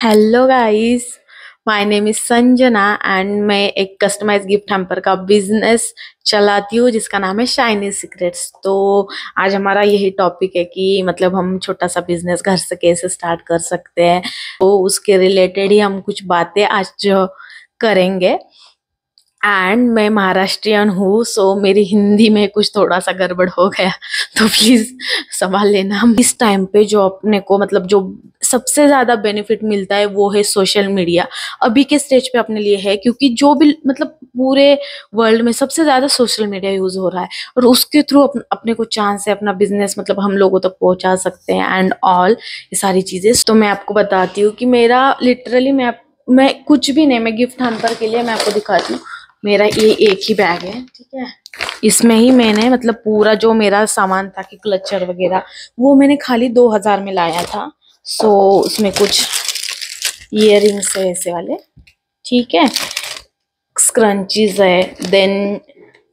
Hello guys. My name is Sanjana and मैं एक customise gift hamper का बिजनेस चलाती हूँ जिसका नाम है शाइनी सीक्रेट्स। तो आज हमारा यही टॉपिक है कि मतलब हम छोटा सा बिजनेस घर से कैसे स्टार्ट कर सकते हैं। तो उसके रिलेटेड ही हम कुछ बातें आज जो करेंगे। एंड मैं महाराष्ट्रियन हूँ, सो मेरी हिंदी में कुछ थोड़ा सा गड़बड़ हो गया तो प्लीज संभाल लेना। हम इस टाइम पे जो अपने को मतलब जो सबसे ज्यादा बेनिफिट मिलता है वो है सोशल मीडिया। अभी के स्टेज पे अपने लिए है क्योंकि जो भी मतलब पूरे वर्ल्ड में सबसे ज्यादा सोशल मीडिया यूज हो रहा है और उसके थ्रू अपने को चांस है अपना बिजनेस मतलब हम लोगों तक पहुंचा सकते हैं एंड ऑल ये सारी चीजें। तो मैं आपको बताती हूँ कि मेरा लिटरली मैं कुछ भी नहीं, मैं गिफ्ट हैम्पर के लिए मैं आपको दिखाती हूँ। मेरा ये एक ही बैग है, ठीक है। इसमें ही मैंने मतलब पूरा जो मेरा सामान था कि क्लचर वगैरह वो मैंने खाली 2000 में लाया था। सो उसमें कुछ इयररिंग्स है ऐसे वाले, ठीक है, स्क्रंचीज है, देन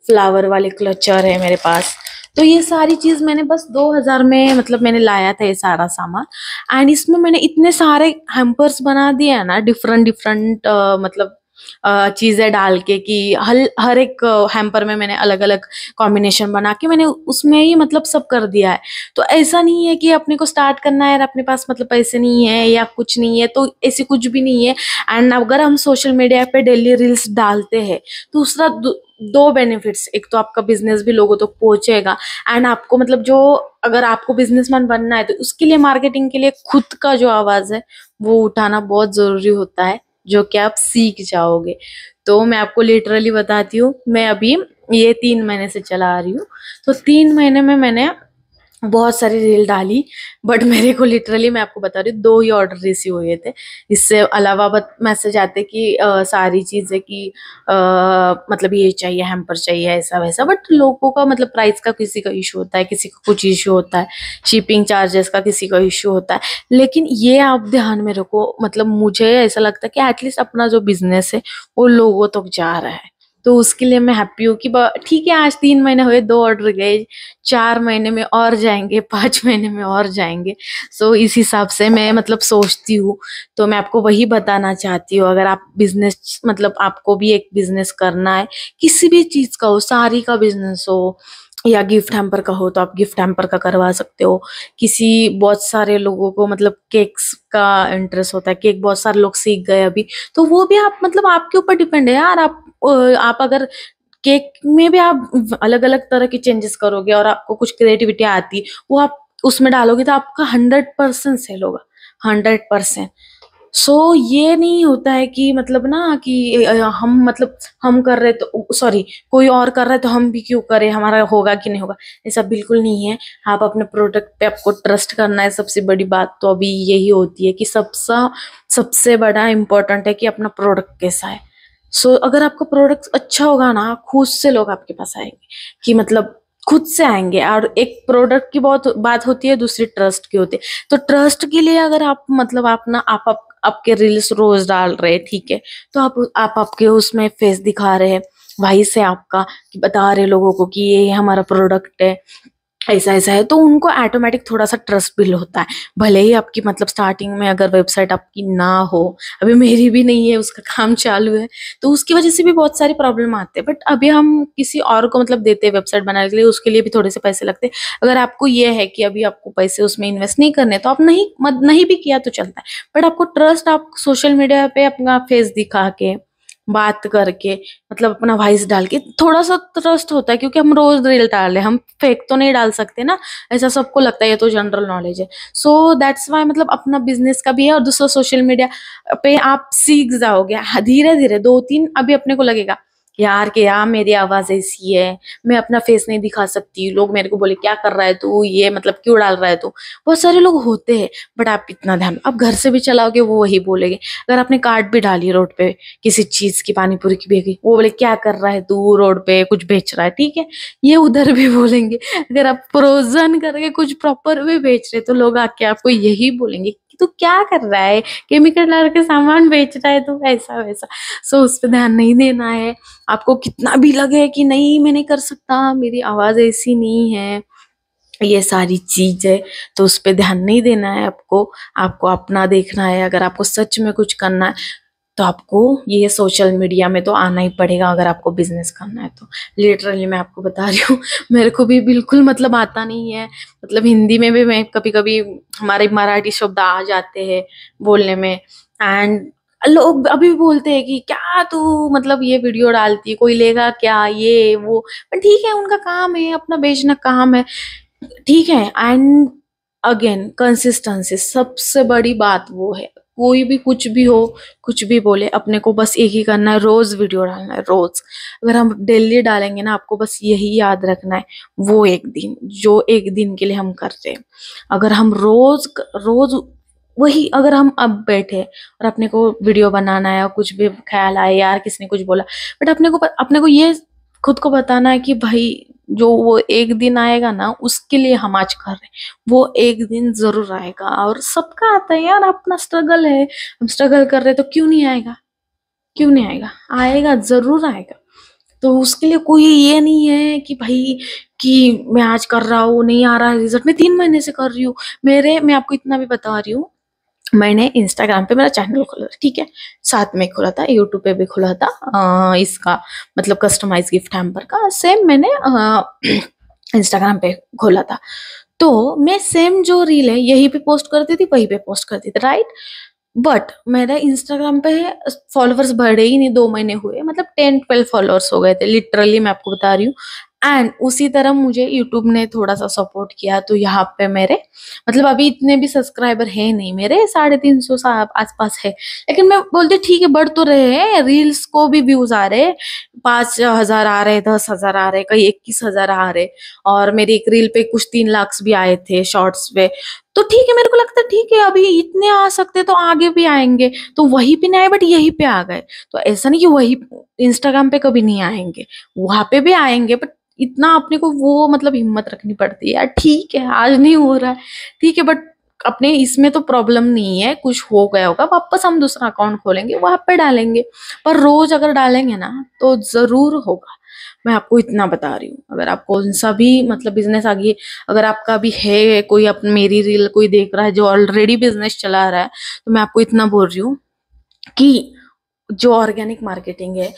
फ्लावर वाले क्लचर है मेरे पास। तो ये सारी चीज मैंने बस 2000 में मतलब मैंने लाया था ये सारा सामान। एंड इसमें मैंने इतने सारे हैम्पर्स बना दिए हैं ना, डिफरेंट डिफरेंट मतलब चीजें डाल के कि हर एक हैम्पर में मैंने अलग अलग कॉम्बिनेशन बना के मैंने उसमें ही मतलब सब कर दिया है। तो ऐसा नहीं है कि अपने को स्टार्ट करना है और अपने पास मतलब पैसे नहीं है या कुछ नहीं है, तो ऐसे कुछ भी नहीं है। एंड अगर हम सोशल मीडिया पे डेली रील्स डालते हैं तो उसका दो बेनिफिट्स, एक तो आपका बिजनेस भी लोगों तक पहुंचेगा एंड आपको मतलब जो अगर आपको बिजनेसमैन बनना है तो उसके लिए मार्केटिंग के लिए खुद का जो आवाज है वो उठाना बहुत जरूरी होता है, जो कि आप सीख जाओगे। तो मैं आपको लिटरली बताती हूँ, मैं अभी ये 3 महीने से चला रही हूँ। तो 3 महीने में मैंने बहुत सारी रील डाली, बट मेरे को लिटरली मैं आपको बता रही हूँ 2 ही ऑर्डर रिसीव हुए थे। इससे अलावा मैसेज आते कि सारी चीजें कि मतलब ये चाहिए, हैम्पर चाहिए, ऐसा वैसा। बट लोगों का मतलब प्राइस का किसी का इशू होता है, किसी का कुछ इशू होता है, शिपिंग चार्जेस का किसी का इशू होता है। लेकिन ये आप ध्यान में रखो, मतलब मुझे ऐसा लगता है कि एटलीस्ट अपना जो बिजनेस है वो लोगों तक जा रहा है। तो उसके लिए मैं हैप्पी हूँ कि ठीक है, आज 3 महीने हुए, 2 ऑर्डर गए, 4 महीने में और जाएंगे, 5 महीने में और जाएंगे। सो इस हिसाब से मैं मतलब सोचती हूँ। तो मैं आपको वही बताना चाहती हूँ, अगर आप बिजनेस मतलब आपको भी एक बिजनेस करना है, किसी भी चीज का हो, साड़ी का बिजनेस हो या गिफ्ट हैम्पर का हो तो आप गिफ्ट हैम्पर का करवा सकते हो। किसी बहुत सारे लोगों को मतलब केक्स का इंटरेस्ट होता है, केक बहुत सारे लोग सीख गए अभी, तो वो भी आप मतलब आपके ऊपर डिपेंड है यार। आप अगर केक में भी आप अलग अलग तरह की चेंजेस करोगे और आपको कुछ क्रिएटिविटी आती वो आप उसमें डालोगे तो आपका 100% सेल होगा, 100%। सो ये नहीं होता है कि मतलब ना कि हम मतलब हम कर रहे तो सॉरी कोई और कर रहा है तो हम भी क्यों करें, हमारा होगा कि नहीं होगा, ऐसा बिल्कुल नहीं है। आप अपने प्रोडक्ट पे आपको ट्रस्ट करना है, सबसे बड़ी बात तो अभी यही होती है कि सबसे सबसे बड़ा इम्पोर्टेंट है कि अपना प्रोडक्ट कैसा है। सो अगर आपका प्रोडक्ट अच्छा होगा ना, खुद से लोग आपके पास आएंगे, कि मतलब खुद से आएंगे। और एक प्रोडक्ट की बहुत बात होती है, दूसरी ट्रस्ट की होती है। तो ट्रस्ट के लिए अगर आप मतलब आप ना आप आपके रील्स रोज डाल रहे हैं, ठीक है, तो आप आपके उसमें फेस दिखा रहे हैं, वहीं से आपका कि बता रहे लोगों को कि ये हमारा प्रोडक्ट है, ऐसा ऐसा है, तो उनको ऑटोमेटिक थोड़ा सा ट्रस्ट बिल्ड होता है। भले ही आपकी मतलब स्टार्टिंग में अगर वेबसाइट आपकी ना हो, अभी मेरी भी नहीं है, उसका काम चालू है, तो उसकी वजह से भी बहुत सारी प्रॉब्लम आते हैं। बट अभी हम किसी और को मतलब देते हैं वेबसाइट बनाने के लिए, उसके लिए भी थोड़े से पैसे लगते हैं। अगर आपको ये है कि अभी आपको पैसे उसमें इन्वेस्ट नहीं करने, तो आप नहीं भी किया तो चलता है। बट आपको ट्रस्ट, आप सोशल मीडिया पे अपना फेस दिखा के बात करके मतलब अपना वॉइस डाल के थोड़ा सा ट्रस्ट होता है, क्योंकि हम रोज रील डाल रहे हैं, हम फेक तो नहीं डाल सकते ना, ऐसा सबको लगता है, ये तो जनरल नॉलेज है। सो दैट्स वाई मतलब अपना बिजनेस का भी है और दूसरा सोशल मीडिया पे आप सीख जाओगे धीरे धीरे। 2 3 अभी अपने को लगेगा यार कि यार मेरी आवाज ऐसी है, मैं अपना फेस नहीं दिखा सकती, लोग मेरे को बोले क्या कर रहा है तू, ये मतलब क्यों डाल रहा है तू, बहुत सारे लोग होते हैं। बट आप इतना ध्यान, आप घर से भी चलाओगे वो वही बोलेंगे। अगर आपने कार्ड भी डाली रोड पे किसी चीज की, पानी पूरी की भी, वो बोले क्या कर रहा है तू, रोड पे कुछ बेच रहा है, ठीक है, ये उधर भी बोलेंगे। अगर आप फ्रोजन करके कुछ प्रॉपर भी बेच रहे तो लोग आके आपको यही बोलेंगे कि तू क्या कर रहा है, केमिकल डाल के सामान बेच रहा है तू, ऐसा वैसा। सो उस पर ध्यान नहीं देना है। आपको कितना भी लगे कि नहीं मैं नहीं कर सकता, मेरी आवाज ऐसी नहीं है, ये सारी चीज है। तो उस पे ध्यान नहीं देना है आपको, आपको अपना देखना है। अगर आपको सच में कुछ करना है तो आपको ये सोशल मीडिया में तो आना ही पड़ेगा, अगर आपको बिजनेस करना है तो। लिटरली मैं आपको बता रही हूँ, मेरे को भी बिल्कुल मतलब आता नहीं है। मतलब हिंदी में भी मैं कभी कभी हमारे मराठी शब्द आ जाते हैं बोलने में, एंड लोग अभी भी बोलते हैं कि क्या तू मतलब ये वीडियो डालती है, कोई लेगा क्या, ये वो। पर ठीक है, उनका काम है, अपना बेचना काम है, ठीक है। एंड अगेन कंसिस्टेंसी सबसे बड़ी बात वो है। कोई भी कुछ भी हो, कुछ भी बोले, अपने को बस एक ही करना है, रोज वीडियो डालना है, रोज। अगर हम डेली डालेंगे ना, आपको बस यही याद रखना है, वो एक दिन जो एक दिन के लिए हम करते हैं, अगर हम रोज रोज वही, अगर हम अब बैठे और अपने को वीडियो बनाना है और कुछ भी ख्याल आए यार किसने कुछ बोला, बट अपने को ये खुद को बताना है कि भाई जो वो एक दिन आएगा ना, उसके लिए हम आज कर रहे हैं, वो एक दिन जरूर आएगा। और सबका आता है यार, अपना स्ट्रगल है, हम स्ट्रगल कर रहे हैं तो क्यों नहीं आएगा, क्यों नहीं आएगा, आएगा, जरूर आएगा। तो उसके लिए कोई ये नहीं है कि भाई कि मैं आज कर रहा हूँ नहीं आ रहा है रिजल्ट, मैं 3 महीने से कर रही हूँ। मैं आपको इतना भी बता रही हूँ, मैंने इंस्टाग्राम पे मेरा चैनल खोला था, ठीक है, साथ में खोला था, यूट्यूब पे भी खोला था, इसका मतलब कस्टमाइज गिफ्ट हैम्पर का सेम मैंने इंस्टाग्राम पे खोला था। तो मैं सेम जो रील है यही पे पोस्ट करती थी, वही पे पोस्ट करती थी, राइट। बट मेरा इंस्टाग्राम पे फॉलोअर्स बढ़े ही नहीं, 2 महीने हुए, मतलब 10-12 फॉलोअर्स हो गए थे, लिटरली मैं आपको बता रही हूँ। एंड उसी तरह मुझे यूट्यूब ने थोड़ा सा सपोर्ट किया, तो यहाँ पे मेरे मतलब अभी इतने भी सब्सक्राइबर है नहीं मेरे, 350 आसपास है। लेकिन मैं बोलती ठीक है, बढ़ तो रहे हैं, रील्स को भी व्यूज आ रहे, 5,000 आ रहे, 10,000 आ रहे, कहीं 21,000 आ रहे। और मेरी एक रील पे कुछ 3 लाख भी आए थे शॉर्ट्स पे। तो ठीक है, मेरे को लगता है ठीक है, अभी इतने आ सकते तो आगे भी आएंगे। तो वहीं पे नहीं आए, बट यहीं पे आ गए। तो ऐसा नहीं कि वही इंस्टाग्राम पे कभी नहीं आएंगे, वहां पे भी आएंगे, बट इतना अपने को वो मतलब हिम्मत रखनी पड़ती है यार। ठीक है, आज नहीं हो रहा है, ठीक है, बट अपने इसमें तो प्रॉब्लम नहीं है, कुछ हो गया होगा, वापस हम दूसरा अकाउंट खोलेंगे, वहां पे डालेंगे। पर रोज अगर डालेंगे ना तो जरूर होगा, मैं आपको इतना बता रही हूँ। अगर आप कौन सा भी मतलब बिजनेस आगे, अगर आपका भी है कोई, मेरी रील कोई देख रहा है जो ऑलरेडी बिजनेस चला रहा है, तो मैं आपको इतना बोल रही हूँ कि जो ऑर्गेनिक मार्केटिंग है,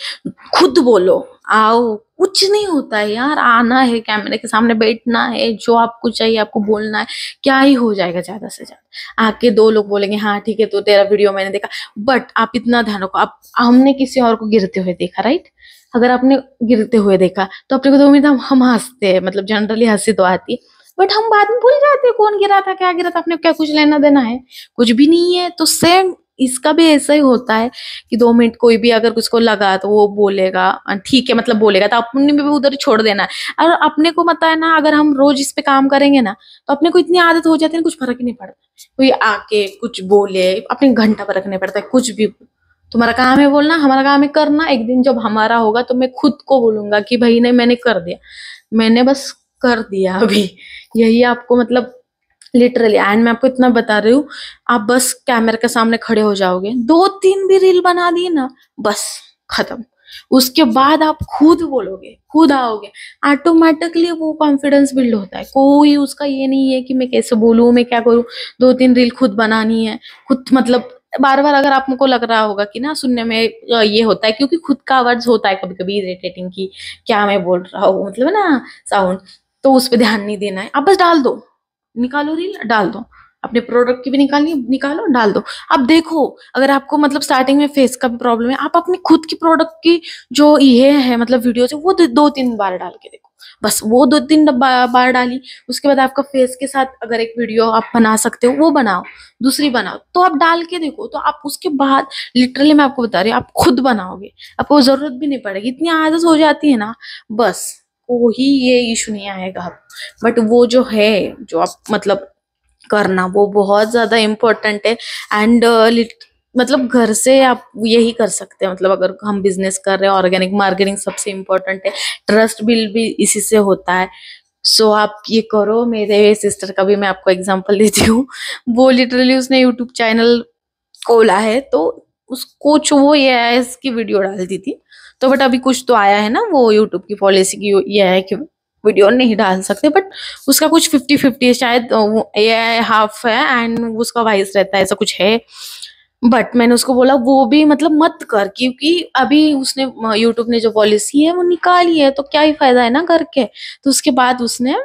खुद बोलो, आओ, कुछ नहीं होता है यार, आना है, कैमरे के सामने बैठना है, जो आपको चाहिए आपको बोलना है, क्या ही हो जाएगा ज्यादा से ज्यादा। आके 2 लोग बोलेंगे हाँ ठीक है तो तेरा वीडियो मैंने देखा। बट आप इतना ध्यान रखो, आप हमने किसी और को गिरते हुए देखा, राइट। अगर आपने गिरते हुए देखा तो अपने को 2 मिनट हम हंसते हैं, मतलब जनरली हंसी तो आती है, बट हम बाद में भूल जाते हैं कौन गिरा था, क्या गिरा था, अपने को क्या कुछ लेना देना है, कुछ भी नहीं है। तो सेम इसका भी ऐसा ही होता है कि 2 मिनट कोई भी अगर कुछ को लगा तो वो बोलेगा, ठीक है मतलब बोलेगा, तो अपने भी उधर ही छोड़ देना है। और अपने को पता है ना, अगर हम रोज इस पे काम करेंगे ना, तो अपने को इतनी आदत हो जाती है ना, कुछ फर्क ही नहीं पड़ता। कोई आके कुछ बोले, अपने घंटा फर्क नहीं पड़ता है, कुछ भी। तुम्हारा काम है बोलना, हमारा काम है करना। एक दिन जब हमारा होगा तो मैं खुद को बोलूंगा कि भाई नहीं, मैंने कर दिया, मैंने बस कर दिया अभी। यही आपको मतलब लिटरली, एंड मैं आपको इतना बता रही हूँ, आप बस कैमरे के सामने खड़े हो जाओगे, 2-3 भी रील बना दी ना, बस खत्म। उसके बाद आप खुद बोलोगे, खुद आओगे, ऑटोमेटिकली वो कॉन्फिडेंस बिल्ड होता है। कोई उसका ये नहीं है कि मैं कैसे बोलूं, मैं क्या करूं, 2-3 रील खुद बनानी है, खुद मतलब बार बार अगर आपको लग रहा होगा कि ना सुनने में ये होता है, क्योंकि खुद का आवाज होता है कभी कभी इरिटेटिंग की, क्या मैं बोल रहा हूँ, मतलब है ना साउंड। तो उस पर ध्यान नहीं देना है, आप बस डाल दो, निकालो रील डाल दो, अपने प्रोडक्ट की भी निकालनी निकालो डाल दो। अब देखो, अगर आपको मतलब स्टार्टिंग में फेस का भी प्रॉब्लम है, आप अपनी खुद की प्रोडक्ट की जो ये है मतलब वीडियोस है, वो 2-3 बार डाल के देखो, बस वो 2-3 बार डाली। उसके बाद आपका फेस के साथ अगर एक वीडियो आप बना सकते हो, वो बनाओ, दूसरी बनाओ, तो आप डाल के देखो। तो आप उसके बाद लिटरली मैं आपको बता रही हूँ, आप खुद बनाओगे, आपको जरूरत भी नहीं पड़ेगी, इतनी आदत हो जाती है ना, बस कोई ये इशू नहीं आएगा। बट वो जो है, जो आप मतलब करना, वो बहुत ज्यादा इम्पोर्टेंट है। एंड मतलब घर से आप यही कर सकते हैं, मतलब अगर हम बिजनेस कर रहे हैं, ऑर्गेनिक मार्केटिंग सबसे इम्पोर्टेंट है, ट्रस्ट बिल्ड भी इसी से होता है। सो आप ये करो। मेरे सिस्टर का भी मैं आपको एग्जांपल देती हूँ, वो लिटरली उसने यूट्यूब चैनल खोला है, तो उसको वो ये है इसकी वीडियो डालती थी, तो बट अभी कुछ तो आया है ना, वो यूट्यूब की पॉलिसी की ये है कि वीडियो नहीं डाल सकते, बट उसका कुछ 50-50 शायद, ये हाफ है एंड उसका वॉइस रहता है, ऐसा कुछ है। बट मैंने उसको बोला वो भी मतलब मत कर, क्योंकि अभी उसने यूट्यूब ने जो पॉलिसी है वो निकाली है, तो क्या ही फायदा है ना करके। तो उसके बाद उसने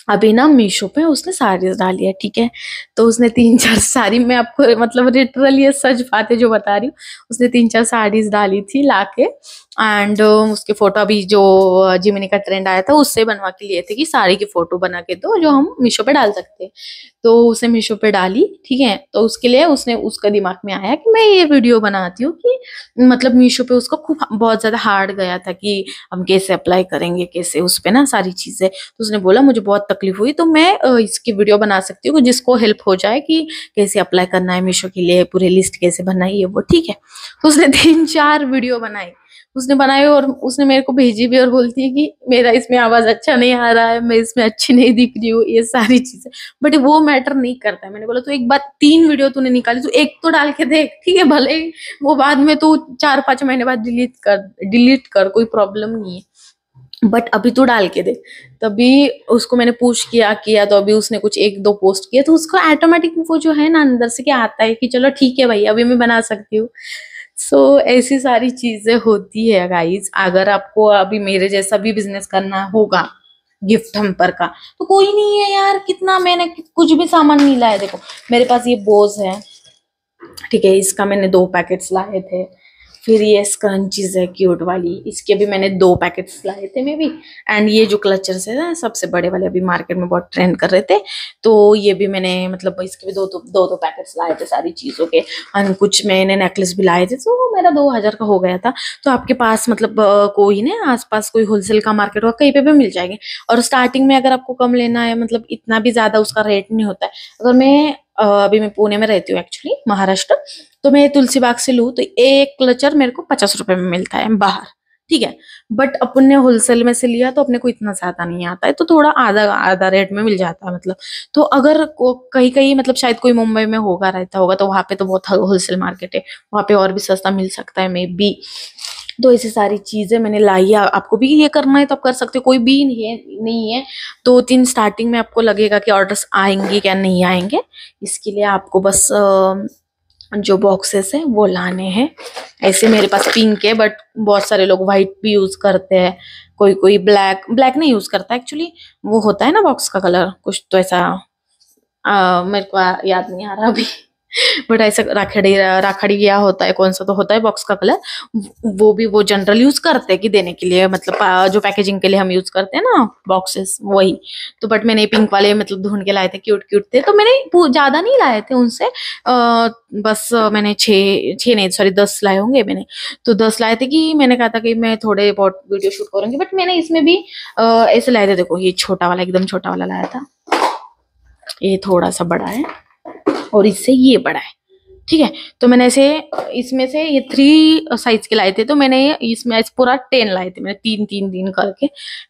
अभी ना मीशो पे उसने साड़ीज डाली है, ठीक है। तो उसने 3-4 साड़ी, मैं आपको मतलब लिटरली ये सच बात है जो बता रही हूँ, उसने 3-4 साड़ीज डाली थी लाके। एंड उसके फोटो अभी जो जिमिनी का ट्रेंड आया था उससे बनवा के लिए थे कि साड़ी की फोटो बना के दो जो हम मीशो पे डाल सकते हैं। तो उसने मीशो पे डाली, ठीक है। तो उसके लिए उसने, उसका दिमाग में आया कि मैं ये वीडियो बनाती हूँ कि मतलब मीशो पे उसको खूब बहुत ज्यादा हार्ड गया था कि हम कैसे अप्लाई करेंगे, कैसे उस पे ना सारी चीजें। तो उसने बोला मुझे बहुत तकलीफ हुई, तो मैं इसकी वीडियो बना सकती हूँ जिसको हेल्प हो जाए कि कैसे अप्लाई करना है मीशो के लिए, पूरी लिस्ट कैसे बनाई है वो, ठीक है। तो उसने 3-4 वीडियो बनाई, उसने बनाई और उसने मेरे को भेजी भी, और बोलती है कि मेरा इसमें आवाज अच्छा नहीं आ रहा है, मैं इसमें अच्छी नहीं दिख रही हूँ, ये सारी चीजें। बट वो मैटर नहीं करता है। मैंने बोला तो एक बात, 3 वीडियो तूने निकाली, तो एक तो डाल के देख, ठीक है। भले ही वो बाद में तू 4-5 महीने बाद डिलीट कर, कोई प्रॉब्लम नहीं है, बट अभी तो डाल के दे। तभी उसको मैंने पुश किया तो अभी उसने कुछ 1-2 पोस्ट किया, तो उसको ऑटोमेटिक वो जो है ना अंदर से क्या आता है कि चलो ठीक है भाई, अभी मैं बना सकती हूँ। सो ऐसी सारी चीजें होती है गाइज। अगर आपको अभी मेरे जैसा भी बिजनेस करना होगा गिफ्ट हम्पर का, तो कोई नहीं है यार, कितना मैंने कुछ भी सामान नहीं लाया। देखो मेरे पास ये बोज है, ठीक है, इसका मैंने 2 पैकेट्स लाए थे। फिर ये स्क्रंचीज है क्यूट वाली, इसके भी मैंने 2 पैकेट्स लाए थे मैं भी। एंड ये जो क्लचर्स है ना सबसे बड़े वाले, अभी मार्केट में बहुत ट्रेंड कर रहे थे, तो ये भी मैंने मतलब इसके भी दो पैकेट्स लाए थे सारी चीजों के। एंड कुछ मैंने नेकलेस भी लाए थे, तो मेरा 2000 का हो गया था। तो आपके पास मतलब कोई ना आसपास कोई होलसेल का मार्केट होगा, कहीं पे भी मिल जाएंगे। और स्टार्टिंग में अगर आपको कम लेना है, मतलब इतना भी ज्यादा उसका रेट नहीं होता है। अगर मैं अभी मैं पुणे में रहती हूँ एक्चुअली, महाराष्ट्र, तो मैं तुलसी बाग से लूँ तो एक क्लचर मेरे को 50 रुपए में मिलता है बाहर, ठीक है। बट अपन ने होलसेल में से लिया तो अपने को इतना ज्यादा नहीं आता है, तो थोड़ा आधा आधा रेट में मिल जाता है मतलब। तो अगर कहीं कहीं मतलब शायद कोई मुंबई में होगा, रहता होगा, तो वहां पे तो बहुत होलसेल मार्केट है, वहां पे और भी सस्ता मिल सकता है मे बी। तो ऐसी सारी चीजें मैंने लाई है। आपको भी ये करना है तो आप कर सकते हो, कोई भी नहीं है। 2-3 स्टार्टिंग में आपको लगेगा कि ऑर्डर्स आएंगे क्या नहीं आएंगे, इसके लिए आपको बस जो बॉक्सेस हैं वो लाने हैं। ऐसे मेरे पास पिंक है, बट बहुत सारे लोग व्हाइट भी यूज करते हैं, कोई कोई ब्लैक ब्लैक नहीं यूज करता एक्चुअली। वो होता है ना बॉक्स का कलर कुछ तो ऐसा, मेरे को याद नहीं आ रहा अभी। बट ऐसा राखड़ी राखड़ी या होता है, कौन सा तो होता है बॉक्स का कलर, वो भी वो जनरल यूज करते हैं कि देने के लिए, मतलब जो पैकेजिंग के लिए हम यूज करते हैं ना बॉक्सेस, वही। तो बट मैंने पिंक वाले मतलब ढूंढ के लाए थे, क्यूट क्यूट थे, तो मैंने ज्यादा नहीं लाए थे उनसे। बस मैंने 6 नहीं सॉरी 10 लाए होंगे मैंने। तो 10 लाए थे कि मैंने कहा था कि मैं थोड़े बहुत वीडियो शूट करूंगी, बट मैंने इसमें भी ऐसे लाए थे। देखो ये छोटा वाला, एकदम छोटा वाला लाया था, ये थोड़ा सा बड़ा है और इससे ये बड़ा है, ठीक है। तो मैंने ऐसे इसमें से ये 3 साइज के लाए थे, तो मैंने इसमें पूरा 10 लाए थे मैंने, 3-3 करके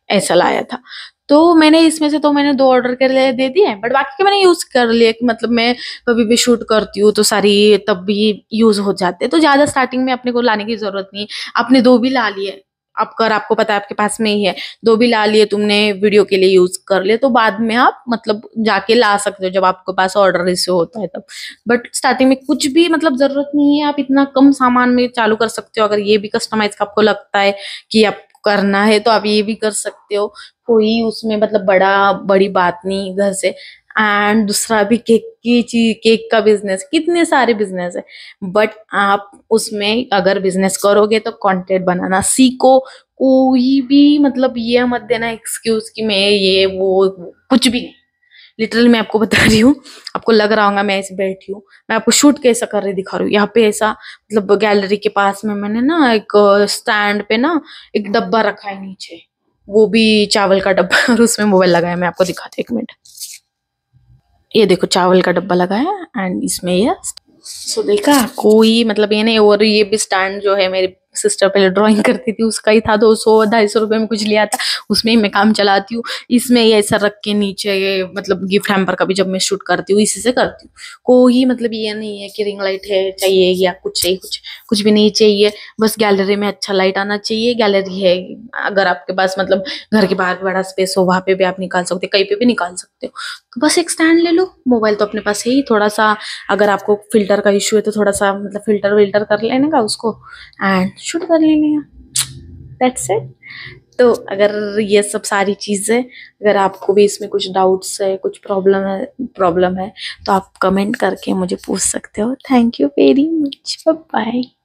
ऐसा लाया था। तो मैंने इसमें से तो मैंने 2 ऑर्डर कर ले दे दिए, बट बाकी के मैंने यूज कर लिए कि मतलब मैं कभी भी शूट करती हूँ तो सारी तब भी यूज हो जाते हैं। तो ज्यादा स्टार्टिंग में अपने को लाने की जरूरत नहीं है। आपने 2 भी ला लिए, अगर आपको पता है आपके पास में ही है, 2 भी ला लिए तुमने, वीडियो के लिए यूज कर लिए, तो बाद में आप मतलब जाके ला सकते हो जब आपके पास ऑर्डर रिसीव होता है तब। बट स्टार्टिंग में कुछ भी मतलब जरूरत नहीं है, आप इतना कम सामान में चालू कर सकते हो। अगर ये भी कस्टमाइज का आपको लगता है कि आप करना है तो आप ये भी कर सकते हो, कोई उसमें मतलब बड़ी बात नहीं घर से। एंड दूसरा भी केक का बिजनेस, कितने सारे बिजनेस है, बट आप उसमें अगर बिजनेस करोगे तो कंटेंट बनाना सीखो। कोई भी मतलब ये मत देना एक्सक्यूज कि मैं ये वो, कुछ भी नहीं। लिटरली मैं आपको बता रही हूँ, आपको लग रहा होगा मैं ऐसे बैठी हूँ, मैं आपको शूट कैसा कर रही दिखा रही हूँ। यहाँ पे ऐसा मतलब गैलरी के पास में मैंने ना एक स्टैंड पे ना एक डब्बा रखा है नीचे, वो भी चावल का डब्बा, और उसमें मोबाइल लगाया। मैं आपको दिखाती हूँ, एक मिनट। ये देखो चावल का डब्बा लगा है एंड इसमें ये सो देखा, कोई मतलब ये नहीं। और ये भी स्टैंड जो है मेरे सिस्टर पहले ड्राइंग करती थी, उसका ही था, 200-250 रुपए में कुछ लिया था, उसमें ही मैं काम चलाती हूँ। इसमें ये ऐसा रख के नीचे ये मतलब गिफ्ट हैम्पर का भी जब मैं शूट करती हूँ इसी से करती हूँ। कोई मतलब ये नहीं है कि रिंग लाइट है चाहिए या कुछ चाहिए, कुछ भी नहीं चाहिए। बस गैलरी में अच्छा लाइट आना चाहिए। गैलरी है, अगर आपके पास मतलब घर के बाहर बड़ा स्पेस हो वहां पे भी आप निकाल सकते हो, कहीं पे भी निकाल सकते हो। तो बस एक स्टैंड ले लो, मोबाइल तो अपने पास है ही। थोड़ा सा अगर आपको फिल्टर का इश्यू है तो थोड़ा सा मतलब फिल्टर विल्टर कर लेने का उसको एंड शूट कर लेने का। That's it. तो अगर ये सब सारी चीजें, अगर आपको भी इसमें कुछ डाउट्स है, कुछ प्रॉब्लम है तो आप कमेंट करके मुझे पूछ सकते हो। Thank you very much, bye bye.